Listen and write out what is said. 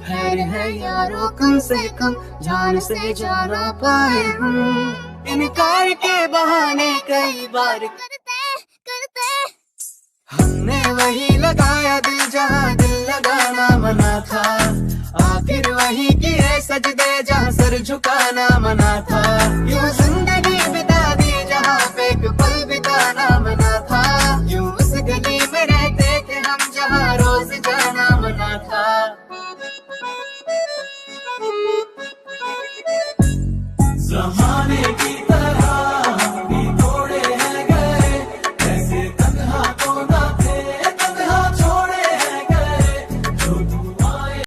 खैर है यारो कम से कम जान से जाना पाए हम। इनकार के बहाने कई बार करते हमने वही लगाया दिल जहाँ दिल लगाना मना था। आखिर वही किए सजदे जहाँ सर झुकाना मना था। यूं जिंदगी बिता दी जहाँ पे एक पल बिताना मना था। यूं उस गली में रहते थे हम जहाँ रोज जाना मना था। जहाँ